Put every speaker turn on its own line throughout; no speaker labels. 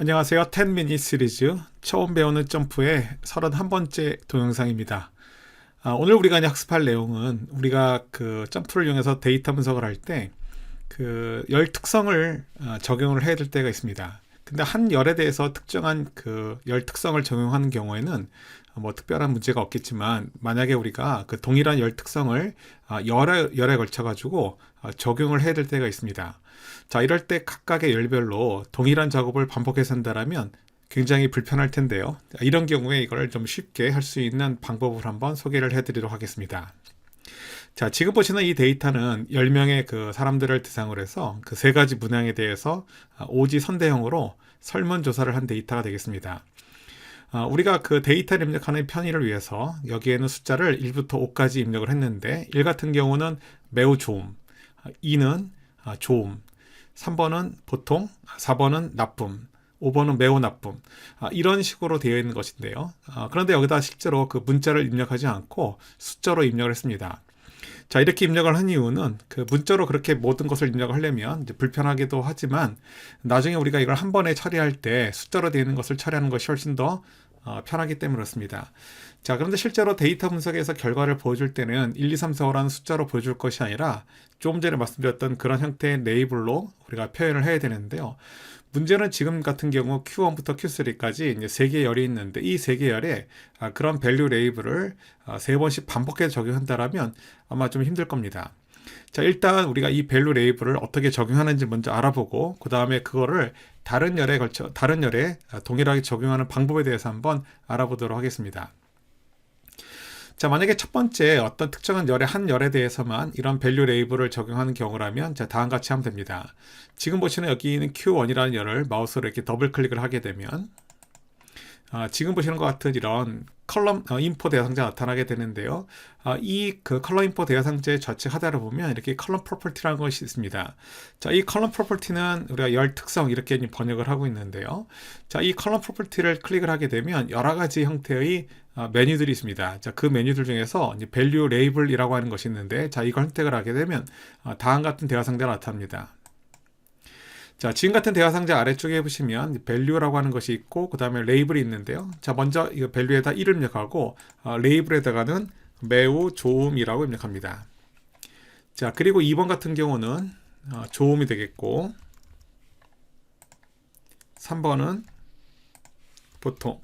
안녕하세요. 10미닛 시리즈 처음 배우는 점프의 31번째 동영상입니다. 오늘 우리가 이제 학습할 내용은 우리가 그 점프를 이용해서 데이터 분석을 할 때 그 열 특성을 적용을 해야 될 때가 있습니다. 근데 한 열에 대해서 특정한 그 열 특성을 적용하는 경우에는 뭐 특별한 문제가 없겠지만, 만약에 우리가 그 동일한 열 특성을 열에 걸쳐 가지고 적용을 해야 될 때가 있습니다. 자, 이럴 때 각각의 열별로 동일한 작업을 반복해서 한다면 굉장히 불편할 텐데요. 이런 경우에 이걸 좀 쉽게 할 수 있는 방법을 한번 소개를 해드리도록 하겠습니다. 자, 지금 보시는 이 데이터는 10명의 그 사람들을 대상으로 해서 그 세 가지 문항에 대해서 오지선대형으로 설문조사를 한 데이터가 되겠습니다. 우리가 그 데이터를 입력하는 편의를 위해서 여기에는 숫자를 1부터 5까지 입력을 했는데, 1 같은 경우는 매우 좋음, 2는 좋음, 3번은 보통, 4번은 나쁨, 5번은 매우 나쁨, 이런 식으로 되어 있는 것인데요. 그런데 여기다 실제로 그 문자를 입력하지 않고 숫자로 입력을 했습니다. 자, 이렇게 입력을 한 이유는 그 문자로 그렇게 모든 것을 입력을 하려면 이제 불편하기도 하지만, 나중에 우리가 이걸 한 번에 처리할 때 숫자로 되어 있는 것을 처리하는 것이 훨씬 더 편하기 때문에 그렇습니다. 자, 그런데 실제로 데이터 분석에서 결과를 보여줄 때는 1, 2, 3, 4, 5라는 숫자로 보여줄 것이 아니라 조금 전에 말씀드렸던 그런 형태의 레이블로 우리가 표현을 해야 되는데요. 문제는 지금 같은 경우 Q1부터 Q3까지 이제 3개의 열이 있는데, 이 3개의 열에 그런 밸류 레이블을 3번씩 반복해서 적용한다면 아마 좀 힘들 겁니다. 자, 일단 우리가 이 밸류 레이블을 어떻게 적용하는지 먼저 알아보고, 그 다음에 그거를 다른 열에 동일하게 적용하는 방법에 대해서 한번 알아보도록 하겠습니다. 자, 만약에 첫 번째 어떤 특정한 한 열에 대해서만 이런 밸류 레이블을 적용하는 경우라면, 자, 다음과 같이 하면 됩니다. 지금 보시는 여기 있는 Q1이라는 열을 마우스로 이렇게 더블 클릭을 하게 되면 지금 보시는 것 같은 이런 컬럼 인포 대상자가 나타나게 되는데요. 이 그 컬럼 인포 대상자의 좌측 하단을 보면 이렇게 컬럼 프로퍼티라는 것이 있습니다. 자, 이 컬럼 프로퍼티는 우리가 열 특성 이렇게 번역을 하고 있는데요. 자, 이 컬럼 프로퍼티를 클릭을 하게 되면 여러 가지 형태의 메뉴들이 있습니다. 자, 그 메뉴들 중에서 이제 밸류 레이블이라고 하는 것이 있는데, 자, 이걸 선택을 하게 되면 다음과 같은 대화상자가 나타납니다. 자, 지금 같은 대화 상자 아래쪽에 보시면 value라고 하는 것이 있고, 그 다음에 레이블이 있는데요. 자, 먼저 이 value에다 1을 입력하고 레이블에다가는 매우 좋음이라고 입력합니다. 자, 그리고 2번 같은 경우는 좋음이 되겠고, 3번은 보통,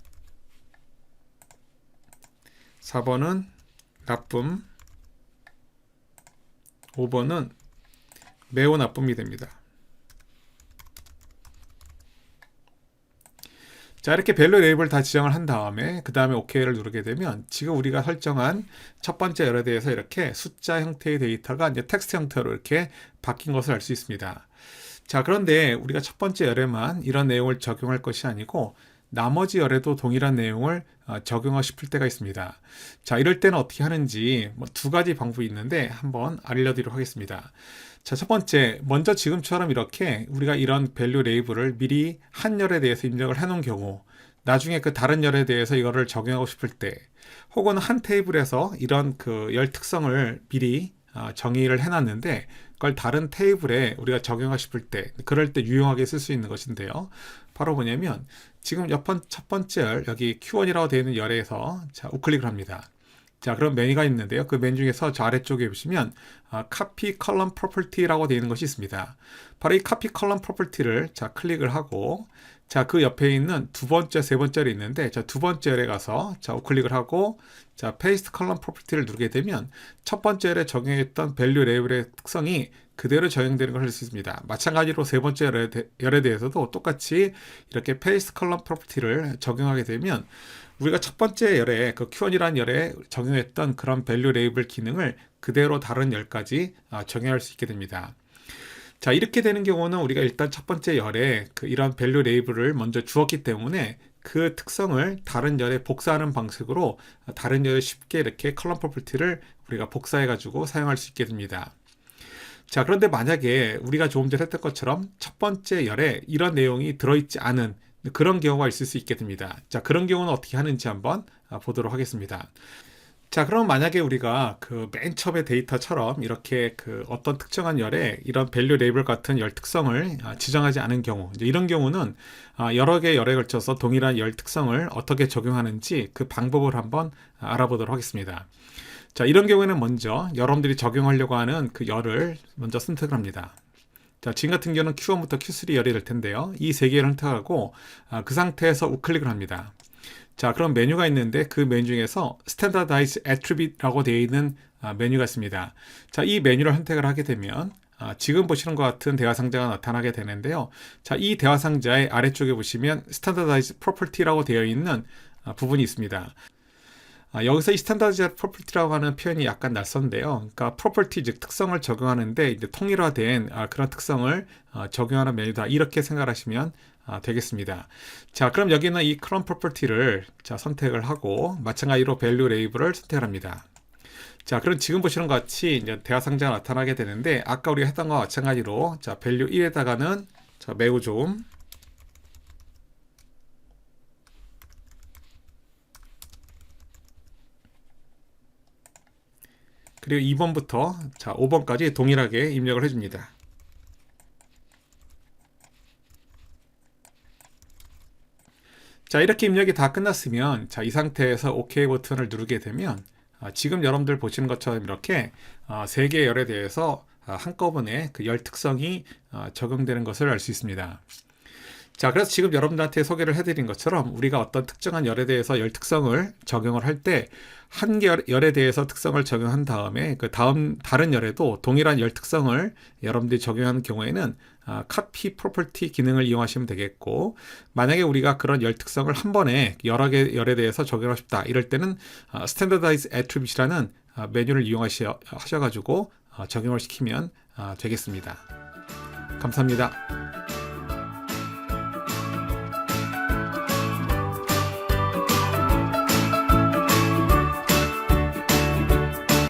4번은 나쁨, 5번은 매우 나쁨이 됩니다. 자, 이렇게 밸류 레이블 다 지정을 한 다음에 그 다음에 OK를 누르게 되면 지금 우리가 설정한 첫 번째 열에 대해서 이렇게 숫자 형태의 데이터가 이제 텍스트 형태로 이렇게 바뀐 것을 알 수 있습니다. 자, 그런데 우리가 첫 번째 열에만 이런 내용을 적용할 것이 아니고 나머지 열에도 동일한 내용을 적용하고 싶을 때가 있습니다. 자, 이럴 때는 어떻게 하는지 두 가지 방법이 있는데 한번 알려드리도록 하겠습니다. 자, 첫 번째, 먼저 지금처럼 이렇게 우리가 이런 밸류 레이블을 미리 한 열에 대해서 입력을 해 놓은 경우, 나중에 그 다른 열에 대해서 이거를 적용하고 싶을 때, 혹은 한 테이블에서 이런 그 열 특성을 미리 정의를 해놨는데 그걸 다른 테이블에 우리가 적용하고 싶을 때, 그럴 때 유용하게 쓸 수 있는 것인데요. 바로 뭐냐면 지금 첫 번째 열, 여기 Q1이라고 되어 있는 열에서 자, 우클릭을 합니다. 자, 그럼 메뉴가 있는데요. 그 메뉴 중에서 저 아래쪽에 보시면 Copy Column Property라고 되어 있는 것이 있습니다. 바로 이 Copy Column Property를 자, 클릭을 하고, 자, 그 옆에 있는 두 번째, 세 번째로 있는데, 자, 두 번째에 가서 자, 우클릭을 하고, 자, Paste Column Property를 누르게 되면 첫 번째에 적용했던 Value Label의 특성이 그대로 적용되는 걸 할 수 있습니다. 마찬가지로 세 번째 열에 대해서도 똑같이 이렇게 Paste Column Property를 적용하게 되면 우리가 첫 번째 열에 그 Q1이라는 열에 적용했던 그런 밸류 레이블 기능을 그대로 다른 열까지 적용할 수 있게 됩니다. 자, 이렇게 되는 경우는 우리가 일단 첫 번째 열에 이런 밸류 레이블을 먼저 주었기 때문에 그 특성을 다른 열에 복사하는 방식으로 다른 열에 쉽게 이렇게 컬럼 프로퍼티를 우리가 복사해 가지고 사용할 수 있게 됩니다. 자, 그런데 만약에 우리가 조금 전에 했던 것처럼 첫 번째 열에 이런 내용이 들어있지 않은 그런 경우가 있을 수 있게 됩니다. 자, 그런 경우는 어떻게 하는지 한번 보도록 하겠습니다. 자, 그럼 만약에 우리가 그 맨 처음에 데이터처럼 이렇게 그 어떤 특정한 열에 이런 밸류 레이블 같은 열 특성을 지정하지 않은 경우, 이제 이런 경우는 여러 개 열에 걸쳐서 동일한 열 특성을 어떻게 적용하는지 그 방법을 한번 알아보도록 하겠습니다. 자, 이런 경우에는 먼저 여러분들이 적용하려고 하는 그 열을 먼저 선택을 합니다. 자, 지금 같은 경우는 Q1부터 Q3 열이 될 텐데요. 이 세 개를 선택하고 그 상태에서 우클릭을 합니다. 자, 그럼 메뉴가 있는데 그 메뉴 중에서 Standardize Attribute라고 되어 있는 메뉴가 있습니다. 자, 이 메뉴를 선택을 하게 되면 지금 보시는 것 같은 대화 상자가 나타나게 되는데요. 자, 이 대화 상자의 아래쪽에 보시면 Standardize Property라고 되어 있는 부분이 있습니다. 여기서 이 Standardize Property라고 하는 표현이 약간 낯선데요. 그러니까 property 즉 특성을 적용하는데 이제 통일화된 그런 특성을 적용하는 메뉴다, 이렇게 생각하시면 되겠습니다. 자, 그럼 여기는 이 cron property를 선택을 하고 마찬가지로 value label을 선택을 합니다. 자, 그럼 지금 보시는 것 같이 이제 대화 상자가 나타나게 되는데 아까 우리가 했던 것과 마찬가지로 value 1에다가는 매우 좋음, 그리고 2번부터 5번까지 동일하게 입력을 해줍니다. 자, 이렇게 입력이 다 끝났으면 이 상태에서 OK 버튼을 누르게 되면 지금 여러분들 보시는 것처럼 이렇게 세 개의 열에 대해서 한꺼번에 그 열 특성이 적용되는 것을 알 수 있습니다. 자, 그래서 지금 여러분들한테 소개를 해드린 것처럼 우리가 어떤 특정한 열에 대해서 열 특성을 적용을 할 때 한 개 열에 대해서 특성을 적용한 다음에 그 다른 열에도 동일한 열 특성을 여러분들이 적용하는 경우에는 copy property 기능을 이용하시면 되겠고, 만약에 우리가 그런 열 특성을 한 번에 여러 개 열에 대해서 적용하고 싶다 이럴 때는 standardize attribute라는 메뉴를 이용하셔가지고 적용을 시키면 되겠습니다. 감사합니다.